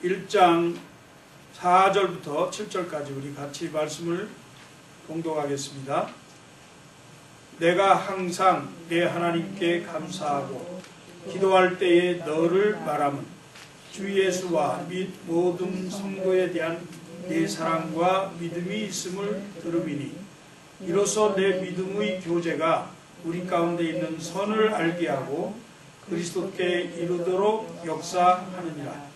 1장 4절부터 7절까지 우리 같이 말씀을 봉독하겠습니다. 내가 항상 내 하나님께 감사하고 기도할 때에 너를 말함은 주 예수와 및 모든 성도에 대한 내 사랑과 믿음이 있음을 들음이니 이로써 내 믿음의 교제가 우리 가운데 있는 선을 알게 하고 그리스도께 이르도록 역사하느니라.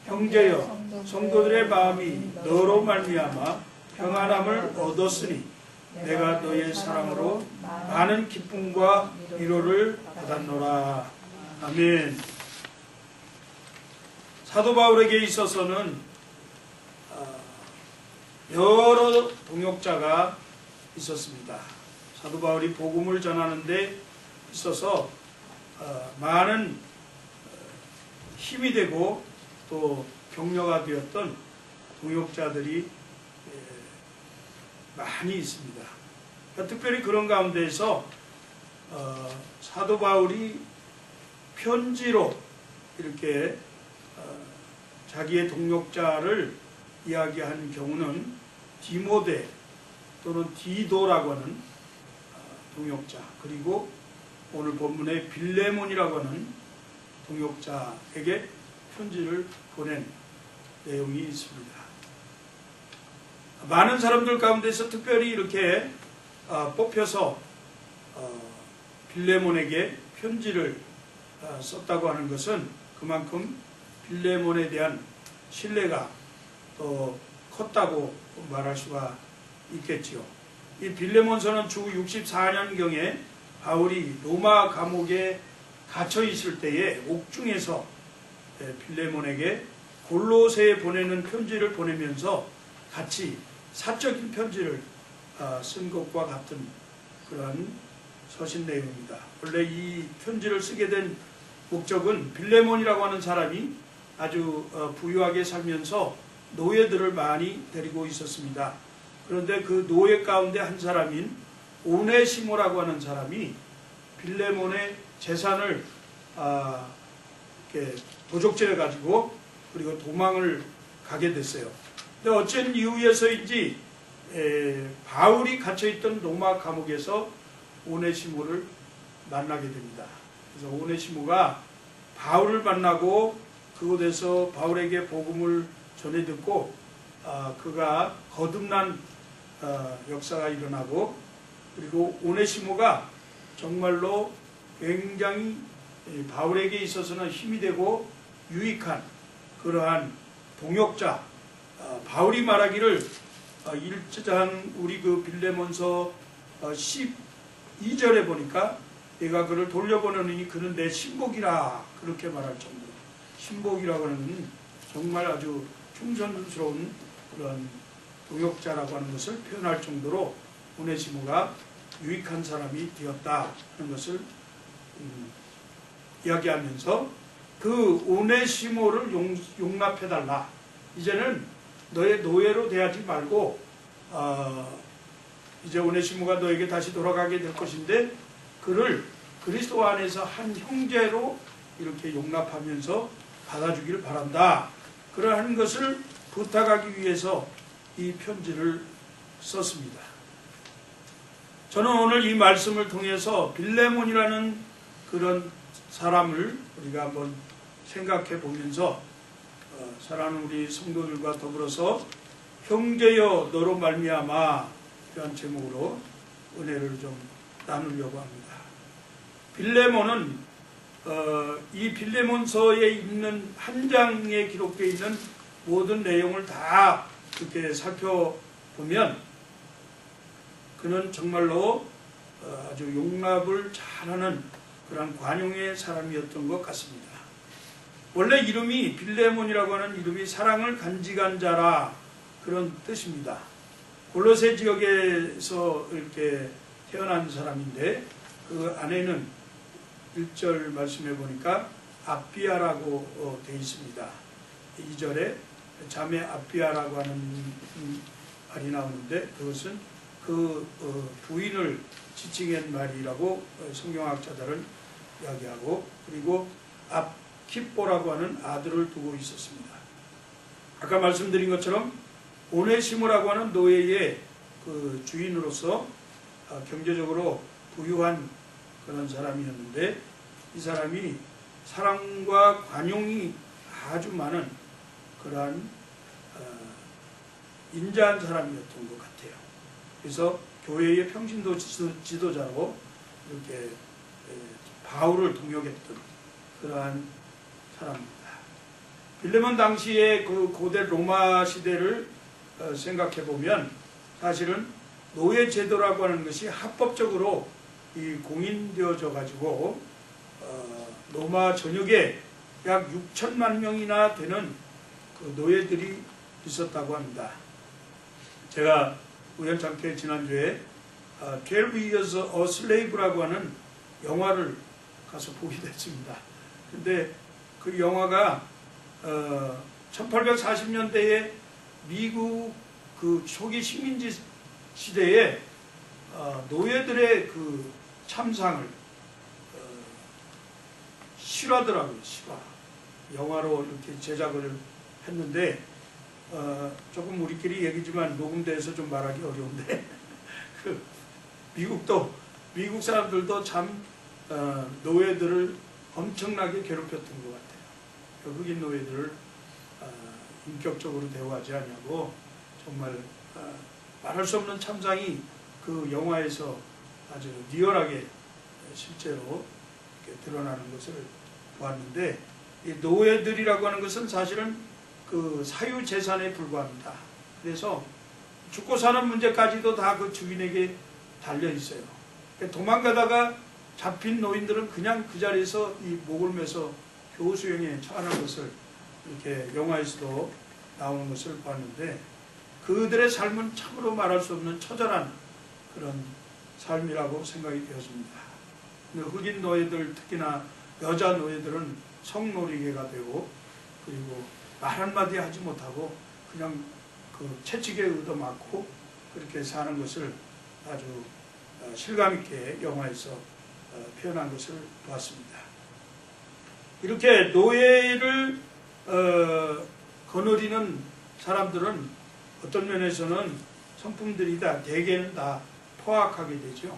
형제여, 성도들의 마음이 너로 말미암아 평안함을 얻었으니 내가 너의 사랑으로 많은 기쁨과 위로를 받았노라. 아멘. 사도 바울에게 있어서는 여러 동역자가 있었습니다. 사도 바울이 복음을 전하는 데 있어서 많은 힘이 되고 또 격려가 되었던 동역자들이 많이 있습니다. 특별히 그런 가운데에서 사도 바울이 편지로 이렇게 자기의 동역자를 이야기한 경우는 디모데 또는 디도라고 하는 동역자, 그리고 오늘 본문의 빌레몬이라고 하는 동역자에게 편지를 보낸 내용이 있습니다. 많은 사람들 가운데서 특별히 이렇게 뽑혀서 빌레몬에게 편지를 썼다고 하는 것은 그만큼 빌레몬에 대한 신뢰가 더 컸다고 말할 수가 있겠지요. 이 빌레몬서는 주 64년경에 바울이 로마 감옥에 갇혀 있을 때에 옥중에서 빌레몬에게 골로새에 보내는 편지를 보내면서 같이 사적인 편지를 쓴 것과 같은 그러한 서신 내용입니다. 원래 이 편지를 쓰게 된 목적은 빌레몬이라고 하는 사람이 아주 부유하게 살면서 노예들을 많이 데리고 있었습니다. 그런데 그 노예 가운데 한 사람인 오네시모라고 하는 사람이 빌레몬의 재산을 이렇게 도적질해 가지고 그리고 도망을 가게 됐어요. 근데 어쩐 이유에서인지 바울이 갇혀있던 로마 감옥에서 오네시모를 만나게 됩니다. 그래서 오네시모가 바울을 만나고 그곳에서 바울에게 복음을 전해 듣고 그가 거듭난 역사가 일어나고, 그리고 오네시모가 정말로 굉장히 바울에게 있어서는 힘이 되고 유익한 그러한 동역자, 바울이 말하기를 1장 우리 그 빌레몬서 12절에 보니까 내가 그를 돌려보내니 그는 내 신복이라 그렇게 말할 정도로, 신복이라고 하는 정말 아주 충성스러운 그런 동역자라고 하는 것을 표현할 정도로 오네시모가 유익한 사람이 되었다 하는 것을 이야기하면서 그 오네시모를 용납해달라. 이제는 너의 노예로 대하지 말고 이제 오네시모가 너에게 다시 돌아가게 될 것인데 그를 그리스도 안에서 한 형제로 이렇게 용납하면서 받아주기를 바란다. 그러한 것을 부탁하기 위해서 이 편지를 썼습니다. 저는 오늘 이 말씀을 통해서 빌레몬이라는 그런 사람을 우리가 한번 생각해 보면서 사랑하는 우리 성도들과 더불어서 형제여 너로 말미암아 이런 제목으로 은혜를 좀 나누려고 합니다. 빌레몬은 이 빌레몬서에 있는 한 장에 기록되어 있는 모든 내용을 다 이렇게 살펴보면 그는 정말로 아주 용납을 잘하는 그런 관용의 사람이었던 것 같습니다. 원래 이름이 빌레몬이라고 하는 이름이 사랑을 간직한 자라 그런 뜻입니다. 골로새 지역에서 이렇게 태어난 사람인데 그 안에는 1절 말씀해 보니까 아비아라고 되어 있습니다. 2절에 자매 아비아라고 하는 말이 나오는데 그것은 그 부인을 지칭한 말이라고 성경학자들은 이야기하고, 그리고 압키뽀라고 하는 아들을 두고 있었습니다. 아까 말씀드린 것처럼 오네시모라고 하는 노예의 그 주인으로서 경제적으로 부유한 그런 사람이었는데, 이 사람이 사랑과 관용이 아주 많은 그러한 인자한 사람이었던 것 같아요. 그래서 교회의 평신도 지도자로 이렇게 바울을 동역했던 그러한 사람입니다. 빌레몬 당시의 그 고대 로마 시대를 생각해 보면 사실은 노예 제도라고 하는 것이 합법적으로 이 공인되어져 가지고 로마 전역에 약 6천만 명이나 되는 그 노예들이 있었다고 합니다. 제가 우연찮게 지난주에 12 Years a Slave라고 하는 영화를 가서 보게 됐습니다. 근데 그 영화가 1840년대에 미국 그 초기 식민지 시대에 노예들의 그 참상을 실화더라고요. 실화. 영화로 이렇게 제작을 했는데 조금 우리끼리 얘기지만 녹음돼서 좀 말하기 어려운데 그 미국 사람들도 참 노예들을 엄청나게 괴롭혔던 것 같아요. 흑인 노예들을 인격적으로 대우하지 않냐고 정말 말할 수 없는 참상이 그 영화에서 아주 리얼하게 실제로 이렇게 드러나는 것을 보았는데, 이 노예들이라고 하는 것은 사실은 그 사유재산에 불과합니다. 그래서 죽고 사는 문제까지도 다 그 주인에게 달려 있어요. 도망가다가 잡힌 노인들은 그냥 그 자리에서 이 목을 매서 교수형에 처하는 것을 이렇게 영화에서도 나오는 것을 봤는데, 그들의 삶은 참으로 말할 수 없는 처절한 그런 삶이라고 생각이 되었습니다. 흑인 노예들, 특히나 여자 노예들은 성놀이개가 되고, 그리고 말 한마디 하지 못하고 그냥 그 채찍에 얻어맞고 그렇게 사는 것을 아주 실감있게 영화에서 표현한 것을 보았습니다. 이렇게 노예를 거느리는 사람들은 어떤 면에서는 성품들이 대개는 다 포악하게 되죠.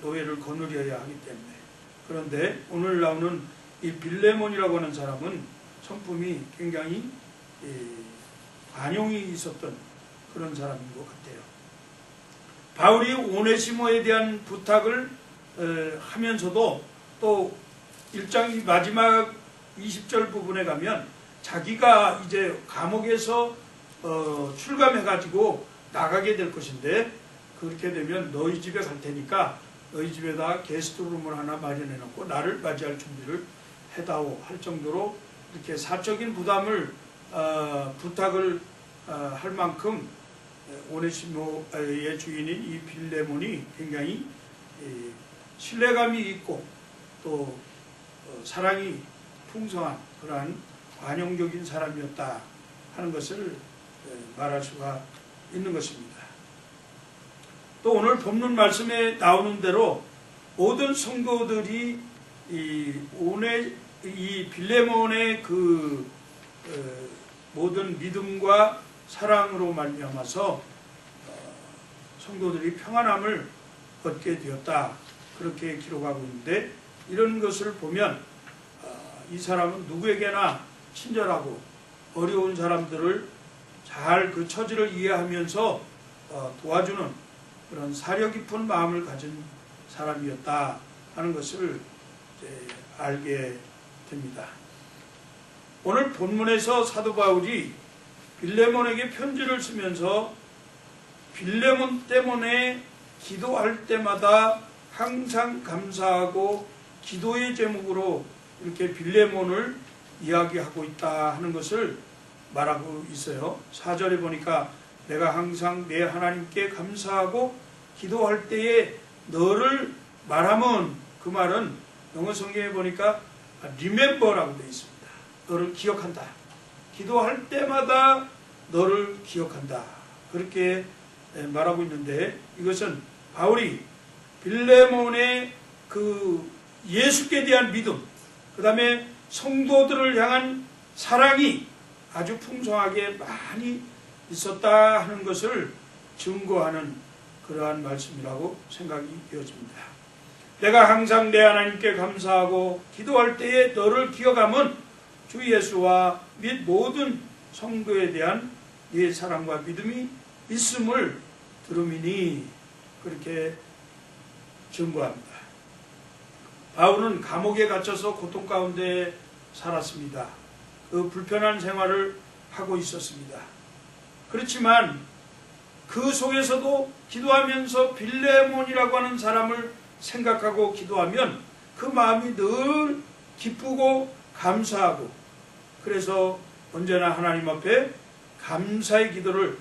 노예를 거느려야 하기 때문에. 그런데 오늘 나오는 이 빌레몬이라고 하는 사람은 성품이 굉장히 관용이 있었던 그런 사람인 것 같아요. 바울이 오네시모에 대한 부탁을 하면서도 또 1장 마지막 20절 부분에 가면 자기가 이제 감옥에서 출감해가지고 나가게 될 것인데, 그렇게 되면 너희 집에 갈 테니까 너희 집에다 게스트룸을 하나 마련해 놓고 나를 맞이할 준비를 해다오 할 정도로 이렇게 사적인 부담을 부탁을 할 만큼 오네시모의 주인인 이 빌레몬이 굉장히 신뢰감이 있고 또 사랑이 풍성한 그러한 관용적인 사람이었다 하는 것을 말할 수가 있는 것입니다. 또 오늘 본문 말씀에 나오는 대로 모든 성도들이 이 빌레몬의 그 모든 믿음과 사랑으로 말미암아서 성도들이 평안함을 얻게 되었다, 그렇게 기록하고 있는데, 이런 것을 보면 이 사람은 누구에게나 친절하고 어려운 사람들을 잘 그 처지를 이해하면서 도와주는 그런 사려 깊은 마음을 가진 사람이었다 하는 것을 이제 알게 됩니다. 오늘 본문에서 사도 바울이 빌레몬에게 편지를 쓰면서 빌레몬 때문에 기도할 때마다 항상 감사하고 기도의 제목으로 이렇게 빌레몬을 이야기하고 있다 하는 것을 말하고 있어요. 4절에 보니까 내가 항상 내 하나님께 감사하고 기도할 때에 너를 말하면, 그 말은 영어 성경에 보니까 remember라고 되어 있습니다. 너를 기억한다. 기도할 때마다 너를 기억한다. 그렇게 말하고 있는데, 이것은 바울이 빌레몬의 그 예수께 대한 믿음, 그 다음에 성도들을 향한 사랑이 아주 풍성하게 많이 있었다 하는 것을 증거하는 그러한 말씀이라고 생각이 되어집니다. 내가 항상 내 하나님께 감사하고 기도할 때에 너를 기억함은 주 예수와 및 모든 성도에 대한 네 사랑과 믿음이 있음을 들음이니 그렇게 증거합니다. 바울은 감옥에 갇혀서 고통 가운데 살았습니다. 그 불편한 생활을 하고 있었습니다. 그렇지만 그 속에서도 기도하면서 빌레몬이라고 하는 사람을 생각하고 기도하면 그 마음이 늘 기쁘고 감사하고 그래서 언제나 하나님 앞에 감사의 기도를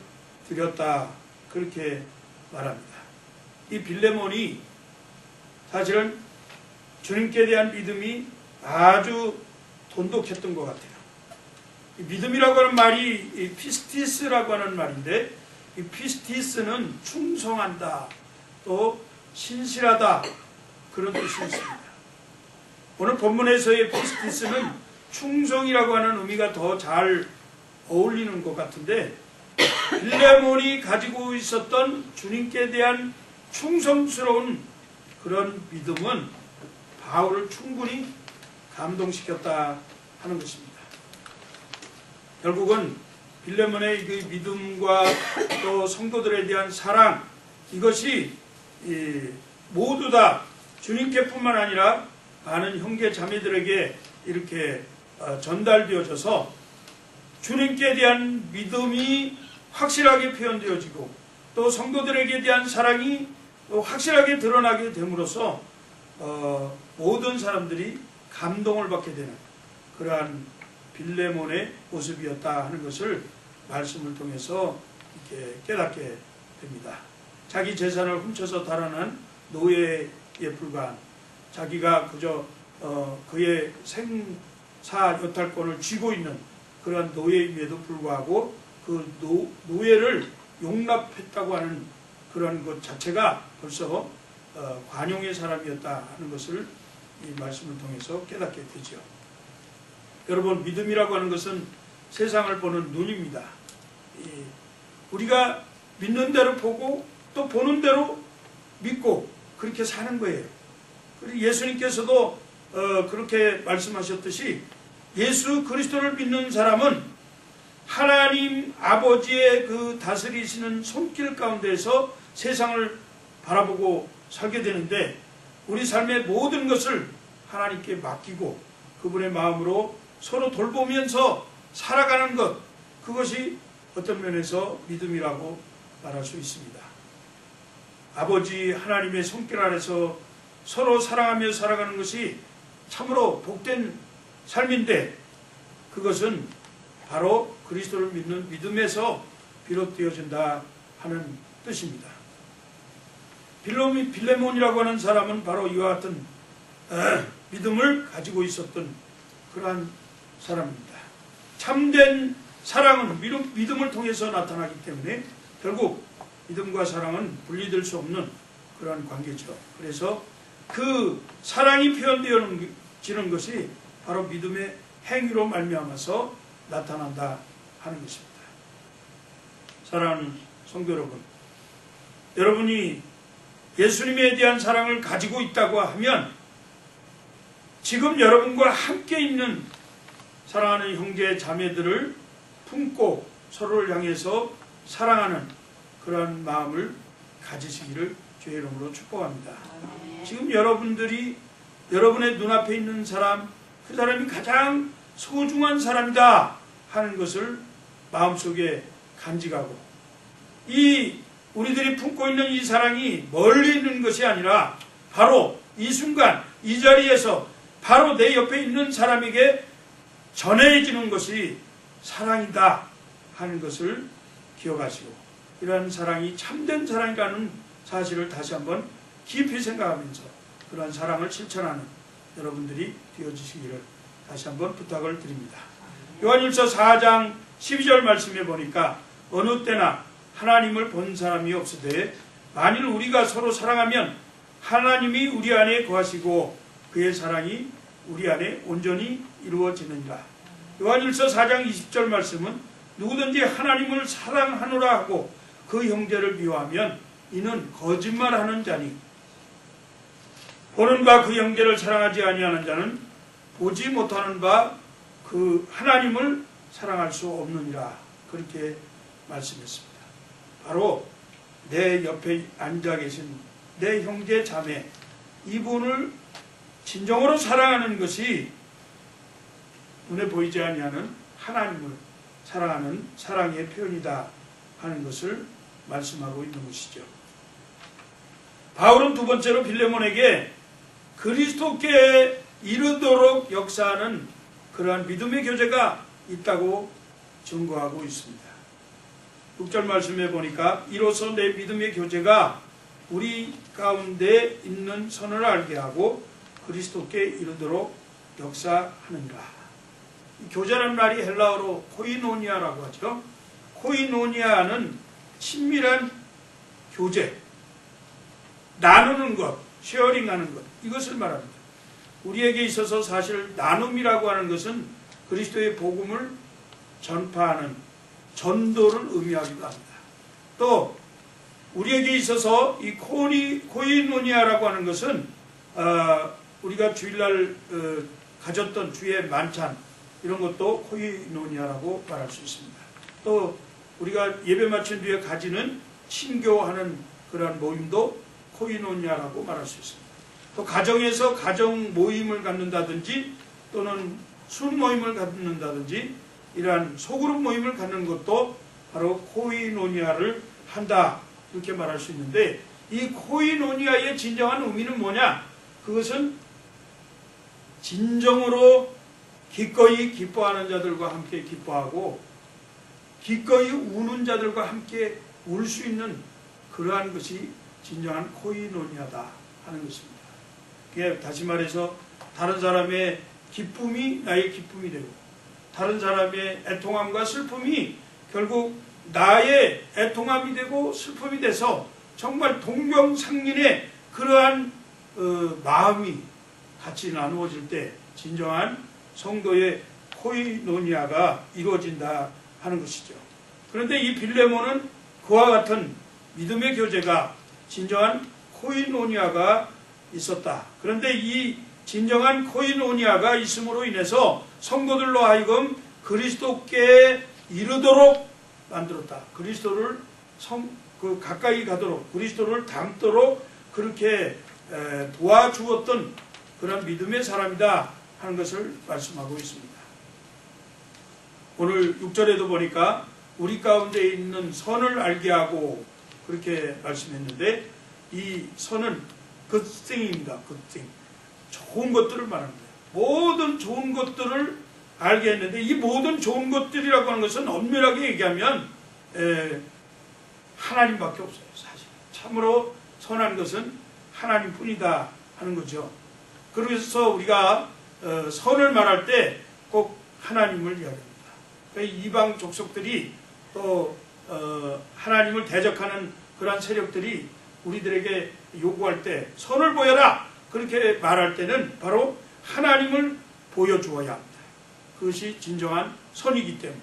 드렸다 그렇게 말합니다. 이 빌레몬이 사실은 주님께 대한 믿음이 아주 돈독했던 것 같아요. 이 믿음이라고 하는 말이 이 피스티스라고 하는 말인데 이 피스티스는 충성한다 또 신실하다 그런 뜻이 있습니다. 오늘 본문에서의 피스티스는 충성이라고 하는 의미가 더 잘 어울리는 것 같은데 빌레몬이 가지고 있었던 주님께 대한 충성스러운 그런 믿음은 바울을 충분히 감동시켰다 하는 것입니다. 결국은 빌레몬의 그 믿음과 또 성도들에 대한 사랑 이것이 모두 다 주님께뿐만 아니라 많은 형제 자매들에게 이렇게 전달되어져서 주님께 대한 믿음이 확실하게 표현되어지고 또 성도들에게 대한 사랑이 확실하게 드러나게 됨으로써 모든 사람들이 감동을 받게 되는 그러한 빌레몬의 모습이었다 하는 것을 말씀을 통해서 이렇게 깨닫게 됩니다. 자기 재산을 훔쳐서 달아난 노예에 불과한 자기가 그저 그의 생사 여탈권을 쥐고 있는 그러한 노예임에도 불구하고 그 노예를 용납했다고 하는 그런 것 자체가 벌써 관용의 사람이었다 하는 것을 이 말씀을 통해서 깨닫게 되죠. 여러분 믿음이라고 하는 것은 세상을 보는 눈입니다. 우리가 믿는 대로 보고 또 보는 대로 믿고 그렇게 사는 거예요. 그리고 예수님께서도 그렇게 말씀하셨듯이 예수 그리스도를 믿는 사람은 하나님 아버지의 그 다스리시는 손길 가운데서 세상을 바라보고 살게 되는데 우리 삶의 모든 것을 하나님께 맡기고 그분의 마음으로 서로 돌보면서 살아가는 것 그것이 어떤 면에서 믿음이라고 말할 수 있습니다. 아버지 하나님의 손길 아래서 서로 사랑하며 살아가는 것이 참으로 복된 삶인데 그것은 바로 그리스도를 믿는 믿음에서 비롯되어진다 하는 뜻입니다. 빌레몬이라고 하는 사람은 바로 이와 같은 믿음을 가지고 있었던 그러한 사람입니다. 참된 사랑은 믿음을 통해서 나타나기 때문에 결국 믿음과 사랑은 분리될 수 없는 그러한 관계죠. 그래서 그 사랑이 표현되어지는 것이 바로 믿음의 행위로 말미암아서 나타난다 하는 것입니다. 사랑하는 성도 여러분, 여러분이 예수님에 대한 사랑을 가지고 있다고 하면 지금 여러분과 함께 있는 사랑하는 형제 자매들을 품고 서로를 향해서 사랑하는 그러한 마음을 가지시기를 주의 이름으로 축복합니다. 지금 여러분들이 여러분의 눈앞에 있는 사람, 그 사람이 가장 소중한 사람이다 하는 것을 마음속에 간직하고 우리들이 품고 있는 이 사랑이 멀리 있는 것이 아니라 바로 이 순간 이 자리에서 바로 내 옆에 있는 사람에게 전해지는 것이 사랑이다 하는 것을 기억하시고 이러한 사랑이 참된 사랑이라는 사실을 다시 한번 깊이 생각하면서 그러한 사랑을 실천하는 여러분들이 되어주시기를 다시 한번 부탁을 드립니다. 요한일서 4장 12절 말씀에 보니까 어느 때나 하나님을 본 사람이 없으되 만일 우리가 서로 사랑하면 하나님이 우리 안에 거하시고 그의 사랑이 우리 안에 온전히 이루어지느니라. 요한일서 4장 20절 말씀은 누구든지 하나님을 사랑하노라 하고 그 형제를 미워하면 이는 거짓말하는 자니 보는 바 그 형제를 사랑하지 아니하는 자는 보지 못하는 바 그 하나님을 사랑할 수 없느니라. 그렇게 말씀했습니다. 바로 내 옆에 앉아 계신 내 형제 자매 이분을 진정으로 사랑하는 것이 눈에 보이지 아니하는 하나님을 사랑하는 사랑의 표현이다 하는 것을 말씀하고 있는 것이죠. 바울은 두 번째로 빌레몬에게 그리스도께 이르도록 역사하는 그러한 믿음의 교제가 있다고 증거하고 있습니다. 6절 말씀에 보니까 이로써 내 믿음의 교제가 우리 가운데 있는 선을 알게 하고 그리스도께 이르도록 역사하느니라. 교제라는 말이 헬라어로 코이노니아라고 하죠. 코이노니아는 친밀한 교제, 나누는 것, 쉐어링하는 것, 이것을 말합니다. 우리에게 있어서 사실 나눔이라고 하는 것은 그리스도의 복음을 전파하는 전도를 의미하기도 합니다. 또 우리에게 있어서 이 코이노니아라고 하는 것은 우리가 주일날 가졌던 주의 만찬 이런 것도 코이노니아라고 말할 수 있습니다. 또 우리가 예배 마친 뒤에 가지는 친교하는 그러한 모임도 코이노니아라고 말할 수 있습니다. 또 가정에서 가정 모임을 갖는다든지 또는 술 모임을 갖는다든지 이러한 소그룹 모임을 갖는 것도 바로 코이노니아를 한다 이렇게 말할 수 있는데 이 코이노니아의 진정한 의미는 뭐냐? 그것은 진정으로 기꺼이 기뻐하는 자들과 함께 기뻐하고 기꺼이 우는 자들과 함께 울 수 있는 그러한 것이 진정한 코이노니아다 하는 것입니다. 다시 말해서 다른 사람의 기쁨이 나의 기쁨이 되고 다른 사람의 애통함과 슬픔이 결국 나의 애통함이 되고 슬픔이 돼서 정말 동병상련의 그러한 마음이 같이 나누어질 때 진정한 성도의 코이노니아가 이루어진다 하는 것이죠. 그런데 이 빌레몬은 그와 같은 믿음의 교제가 진정한 코이노니아가 있었다. 그런데 이 진정한 코이노니아가 있음으로 인해서 성도들로 하여금 그리스도께 이르도록 만들었다. 그리스도를 가까이 가도록 그리스도를 닮도록 그렇게 도와주었던 그런 믿음의 사람이다 하는 것을 말씀하고 있습니다. 오늘 6절에도 보니까 우리 가운데 있는 선을 알게 하고 그렇게 말씀했는데 이 선은 굿띵입니다. 굿띵. 좋은 것들을 말합니다. 모든 좋은 것들을 알게 했는데 이 모든 좋은 것들이라고 하는 것은 엄밀하게 얘기하면 하나님밖에 없어요. 사실 참으로 선한 것은 하나님뿐이다 하는 거죠. 그래서 우리가 선을 말할 때 꼭 하나님을 이야기합니다. 그러니까 이방 족속들이 또 하나님을 대적하는 그러한 세력들이 우리들에게 요구할 때 선을 보여라 그렇게 말할 때는 바로 하나님을 보여주어야 합니다. 그것이 진정한 선이기 때문에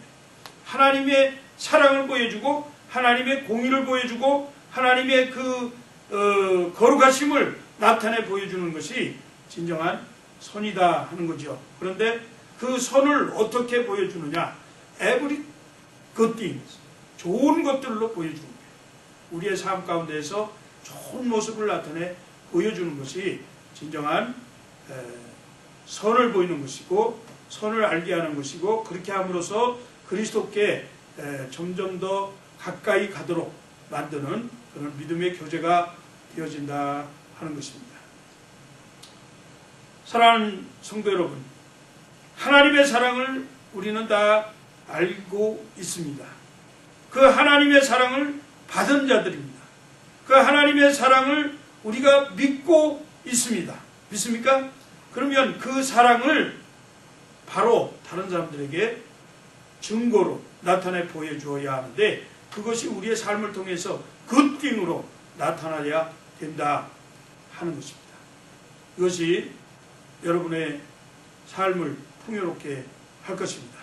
하나님의 사랑을 보여주고 하나님의 공의를 보여주고 하나님의 그 거룩하심을 나타내 보여주는 것이 진정한 선이다 하는 거죠. 그런데 그 선을 어떻게 보여주느냐? Every good things, 좋은 것들로 보여주는 거예요. 우리의 삶 가운데에서 좋은 모습을 나타내 보여주는 것이 진정한 선을 보이는 것이고 선을 알게 하는 것이고 그렇게 함으로써 그리스도께 점점 더 가까이 가도록 만드는 그런 믿음의 교제가 되어진다 하는 것입니다. 사랑하는 성도 여러분, 하나님의 사랑을 우리는 다 알고 있습니다. 그 하나님의 사랑을 받은 자들입니다. 그 하나님의 사랑을 우리가 믿고 있습니다. 믿습니까? 그러면 그 사랑을 바로 다른 사람들에게 증거로 나타내 보여주어야 하는데 그것이 우리의 삶을 통해서 굿띵으로 나타나야 된다 하는 것입니다. 이것이 여러분의 삶을 풍요롭게 할 것입니다.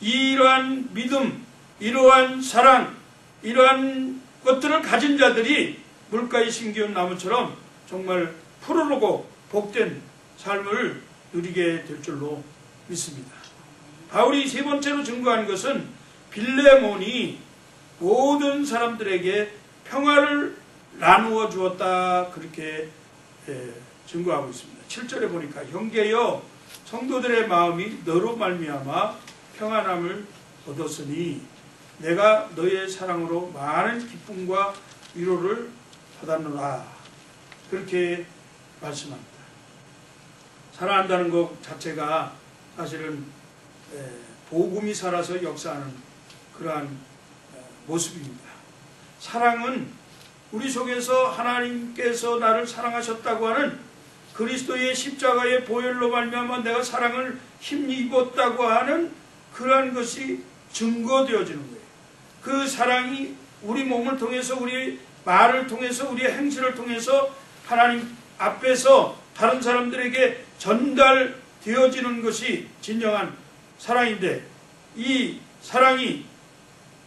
이러한 믿음, 이러한 사랑, 이러한 것들을 가진 자들이 물가에 심기운 나무처럼 정말 푸르르고 복된 삶을 누리게 될 줄로 믿습니다. 바울이 세 번째로 증거한 것은 빌레몬이 모든 사람들에게 평화를 나누어 주었다, 그렇게 증거하고 있습니다. 7절에 보니까 형제여 성도들의 마음이 너로 말미암아 평안함을 얻었으니 내가 너의 사랑으로 많은 기쁨과 위로를 받았노라, 그렇게 말씀합니다. 사랑한다는 것 자체가 사실은 복음이 살아서 역사하는 그러한 모습입니다. 사랑은 우리 속에서 하나님께서 나를 사랑하셨다고 하는 그리스도의 십자가의 보혈로 말미암아 내가 사랑을 힘입었다고 하는 그러한 것이 증거되어지는 거예요. 그 사랑이 우리 몸을 통해서, 우리 말을 통해서, 우리의 행실을 통해서 하나님 앞에서 다른 사람들에게 전달되어지는 것이 진정한 사랑인데, 이 사랑이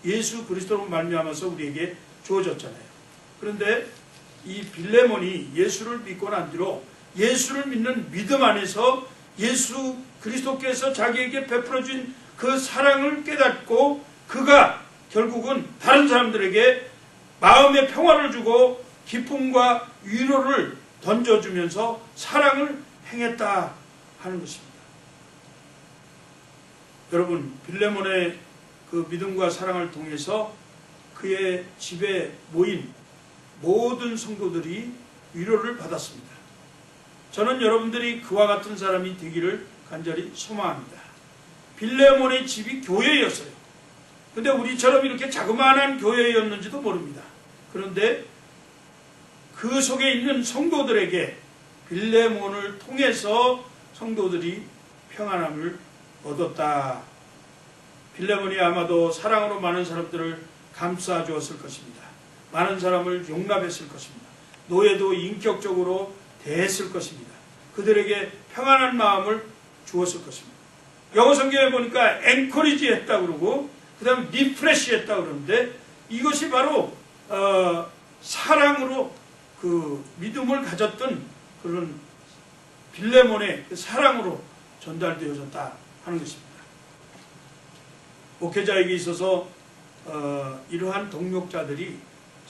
예수 그리스도로 말미암아서 우리에게 주어졌잖아요. 그런데 이 빌레몬이 예수를 믿고 난 뒤로 예수를 믿는 믿음 안에서 예수 그리스도께서 자기에게 베풀어준 그 사랑을 깨닫고 그가 결국은 다른 사람들에게 마음의 평화를 주고 기쁨과 위로를 던져주면서 사랑을 행했다 하는 것입니다. 여러분, 빌레몬의 그 믿음과 사랑을 통해서 그의 집에 모인 모든 성도들이 위로를 받았습니다. 저는 여러분들이 그와 같은 사람이 되기를 간절히 소망합니다. 빌레몬의 집이 교회였어요. 근데 우리처럼 이렇게 자그마한 교회였는지도 모릅니다. 그런데 그 속에 있는 성도들에게 빌레몬을 통해서 성도들이 평안함을 얻었다. 빌레몬이 아마도 사랑으로 많은 사람들을 감싸 주었을 것입니다. 많은 사람을 용납했을 것입니다. 노예도 인격적으로 대했을 것입니다. 그들에게 평안한 마음을 주었을 것입니다. 영어 성경에 보니까 엔커리지 했다고 그러고 그 다음에 리프레시 했다고 그러는데 이것이 바로 사랑으로 그 믿음을 가졌던 그런 빌레몬의 그 사랑으로 전달되어졌다 하는 것입니다. 목회자에게 있어서 이러한 동력자들이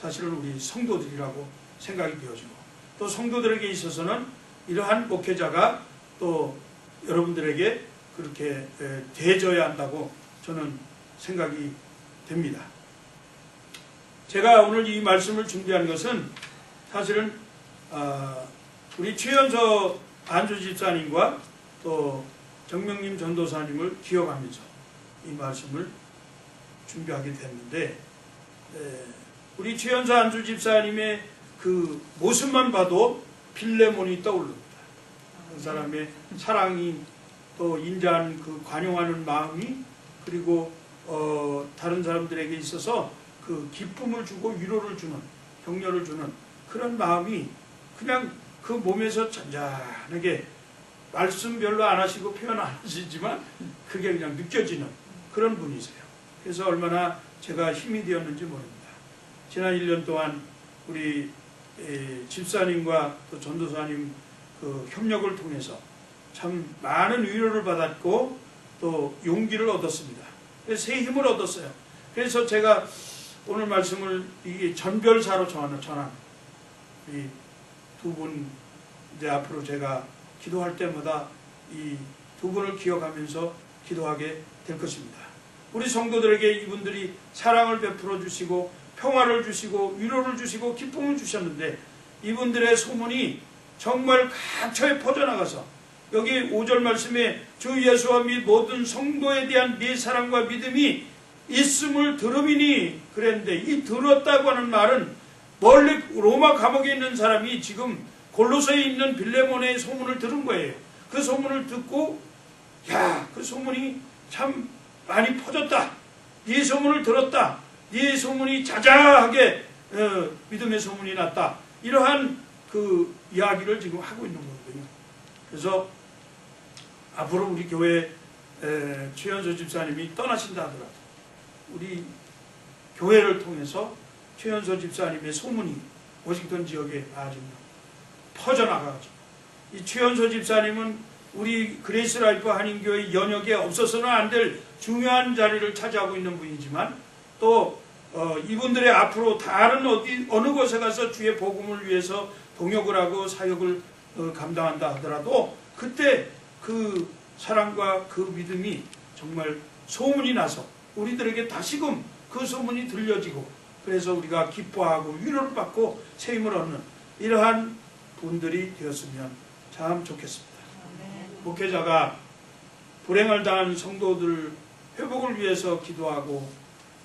사실은 우리 성도들이라고 생각이 되어지고, 또 성도들에게 있어서는 이러한 목회자가 또 여러분들에게 그렇게 대해져야 한다고 저는 생각이 됩니다. 제가 오늘 이 말씀을 준비한 것은 사실은 우리 최연서 안주 집사님과 또 정명님 전도사님을 기억하면서 이 말씀을 준비하게 됐는데, 우리 최연서 안주 집사님의 그 모습만 봐도 빌레몬이 떠오릅니다. 그 사람의 사랑이, 또 인자한 그 관용하는 마음이, 그리고 다른 사람들에게 있어서 그 기쁨을 주고 위로를 주는, 격려를 주는 그런 마음이 그냥 그 몸에서 잔잔하게, 말씀 별로 안 하시고 표현 안 하시지만 그게 그냥 느껴지는 그런 분이세요. 그래서 얼마나 제가 힘이 되었는지 모릅니다. 지난 1년 동안 우리 집사님과 또 전도사님 그 협력을 통해서 참 많은 위로를 받았고 또 용기를 얻었습니다. 그래서 새 힘을 얻었어요. 그래서 제가 오늘 말씀을 이 전별사로 전한 이 두 분, 이제 앞으로 제가 기도할 때마다 이 두 분을 기억하면서 기도하게 될 것입니다. 우리 성도들에게 이분들이 사랑을 베풀어 주시고 평화를 주시고 위로를 주시고 기쁨을 주셨는데, 이분들의 소문이 정말 각처에 퍼져나가서 여기 5절 말씀에 주 예수와 및 모든 성도에 대한 네 사랑과 믿음이 있음을 들음이니 그랬는데, 이 들었다고 하는 말은 멀리 로마 감옥에 있는 사람이 지금 골로새에 있는 빌레몬의 소문을 들은 거예요. 그 소문을 듣고, 야, 그 소문이 참 많이 퍼졌다. 네 소문을 들었다. 네 소문이 자자하게 믿음의 소문이 났다. 이러한 그 이야기를 지금 하고 있는 거거든요. 그래서 앞으로 우리 교회 최연소 집사님이 떠나신다 하더라도 우리 교회를 통해서 최연소 집사님의 소문이 워싱턴 지역에 아주 퍼져나가가지고, 이 최연소 집사님은 우리 그레이스 라이프 한인교회 연역에 없어서는 안 될 중요한 자리를 차지하고 있는 분이지만, 또 이분들의 앞으로 다른 어느 곳에 가서 주의 복음을 위해서 동역을 하고 사역을 감당한다 하더라도 그때 그 사랑과 그 믿음이 정말 소문이 나서 우리들에게 다시금 그 소문이 들려지고, 그래서 우리가 기뻐하고 위로를 받고 세임을 얻는 이러한 분들이 되었으면 참 좋겠습니다. 목회자가 불행을 당한 성도들 회복을 위해서 기도하고,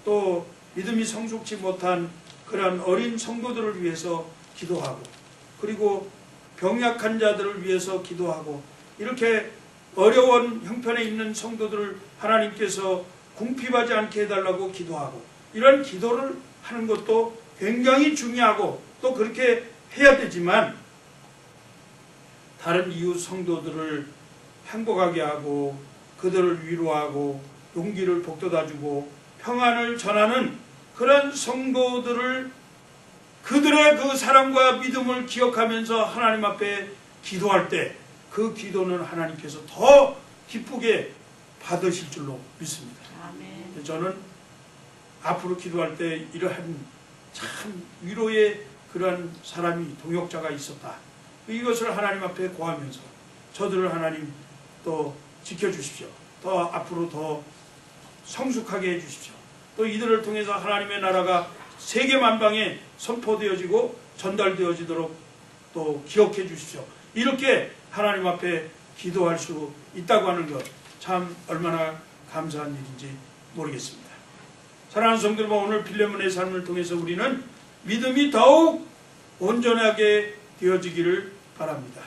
또 믿음이 성숙지 못한 그런 어린 성도들을 위해서 기도하고, 그리고 병약한 자들을 위해서 기도하고, 이렇게 어려운 형편에 있는 성도들을 하나님께서 궁핍하지 않게 해달라고 기도하고, 이런 기도를 하는 것도 굉장히 중요하고 또 그렇게 해야 되지만, 다른 이웃 성도들을 행복하게 하고 그들을 위로하고 용기를 북돋아주고 평안을 전하는 그런 성도들을, 그들의 그 사랑과 믿음을 기억하면서 하나님 앞에 기도할 때 그 기도는 하나님께서 더 기쁘게 받으실 줄로 믿습니다. 아멘. 저는 앞으로 기도할 때 이러한 참 위로의 그런 사람이, 동역자가 있었다, 이것을 하나님 앞에 고하면서 저들을 하나님 또 지켜주십시오. 더 앞으로 더 성숙하게 해주십시오. 또 이들을 통해서 하나님의 나라가 세계 만방에 선포되어지고 전달되어지도록 또 기억해 주십시오. 이렇게 하나님 앞에 기도할 수 있다고 하는 것, 참 얼마나 감사한 일인지 모르겠습니다. 사랑하는 성도 여러분, 오늘 빌레몬의 삶을 통해서 우리는 믿음이 더욱 온전하게 되어지기를 바랍니다.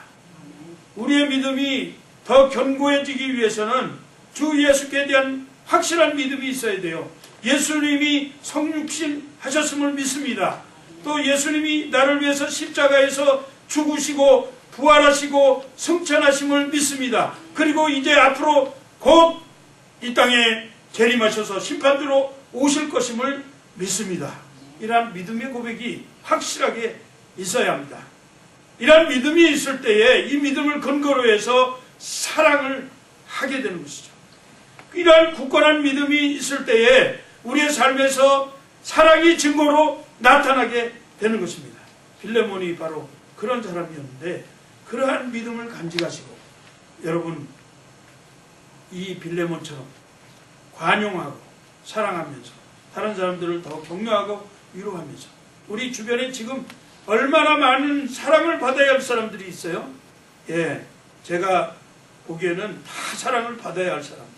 우리의 믿음이 더 견고해지기 위해서는 주 예수께 대한 확실한 믿음이 있어야 돼요. 예수님이 성육신 하셨음을 믿습니다. 또 예수님이 나를 위해서 십자가에서 죽으시고 부활하시고 승천하심을 믿습니다. 그리고 이제 앞으로 곧 이 땅에 재림하셔서 심판대로 오실 것임을 믿습니다. 이러한 믿음의 고백이 확실하게 있어야 합니다. 이러한 믿음이 있을 때에 이 믿음을 근거로 해서 사랑을 하게 되는 것이죠. 이러한 굳건한 믿음이 있을 때에 우리의 삶에서 사랑이 증거로 나타나게 되는 것입니다. 빌레몬이 바로 그런 사람이었는데, 그러한 믿음을 간직하시고, 여러분 이 빌레몬처럼 관용하고 사랑하면서 다른 사람들을 더 격려하고 위로하면서, 우리 주변에 지금 얼마나 많은 사랑을 받아야 할 사람들이 있어요. 예, 제가 보기에는 다 사랑을 받아야 할 사람들.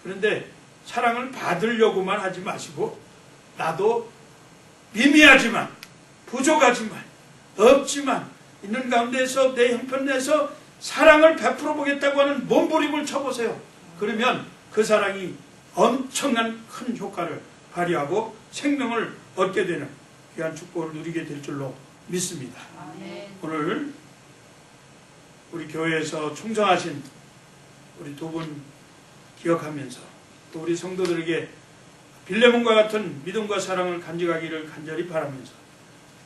그런데 사랑을 받으려고만 하지 마시고, 나도 미미하지만 부족하지만 없지만 있는 가운데서 내 형편 내서 사랑을 베풀어 보겠다고 하는 몸부림을 쳐보세요. 그러면 그 사랑이 엄청난 큰 효과를 발휘하고 생명을 얻게 되는 귀한 축복을 누리게 될 줄로 믿습니다. 아멘. 오늘 우리 교회에서 충성하신 우리 두 분 기억하면서, 또 우리 성도들에게 빌레몬과 같은 믿음과 사랑을 간직하기를 간절히 바라면서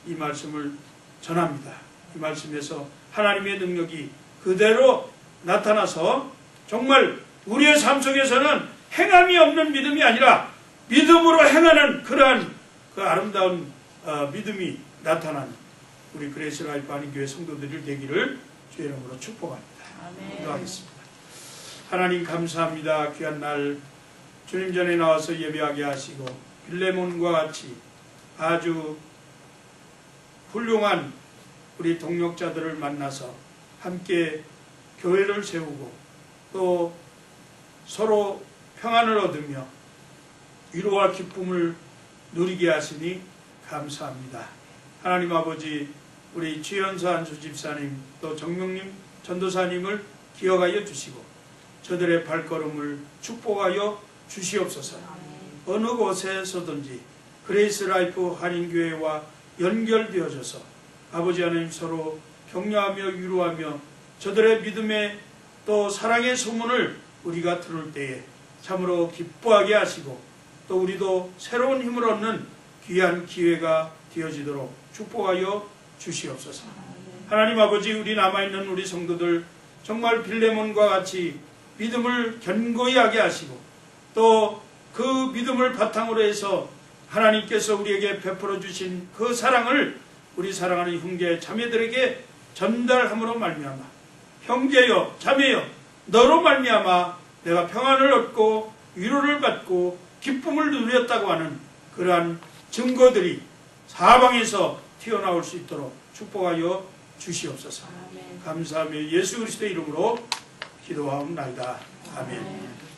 이 말씀을 전합니다. 이 말씀에서 하나님의 능력이 그대로 나타나서 정말 우리의 삶 속에서는 행함이 없는 믿음이 아니라 믿음으로 행하는 그러한 그 아름다운 믿음이 나타나는 우리 그레이스 라이프 한인교회 성도들이 되기를 주의 이름으로 축복합니다. 기도하겠습니다. 하나님 감사합니다. 귀한 날 주님 전에 나와서 예배하게 하시고 빌레몬과 같이 아주 훌륭한 우리 동역자들을 만나서 함께 교회를 세우고 또 서로 평안을 얻으며 위로와 기쁨을 누리게 하시니 감사합니다. 하나님 아버지, 우리 최연소 한수 집사님 또 정명님 전도사님을 기억하여 주시고 저들의 발걸음을 축복하여 주시옵소서. 어느 곳에서든지 그레이스 라이프 한인교회와 연결되어져서 아버지 하나님 서로 격려하며 위로하며 저들의 믿음의 또 사랑의 소문을 우리가 들을 때에 참으로 기뻐하게 하시고 또 우리도 새로운 힘을 얻는 귀한 기회가 되어지도록 축복하여 주시옵소서. 하나님 아버지, 우리 남아있는 우리 성도들 정말 빌레몬과 같이 믿음을 견고히 하게 하시고 또 그 믿음을 바탕으로 해서 하나님께서 우리에게 베풀어 주신 그 사랑을 우리 사랑하는 형제 자매들에게 전달함으로 말미암아 형제여 자매여 너로 말미암아 내가 평안을 얻고 위로를 받고 기쁨을 누렸다고 하는 그러한 증거들이 사방에서 튀어나올 수 있도록 축복하여 주시옵소서. 감사하며 예수 그리스도의 이름으로 기도하옵나이다. 아멘.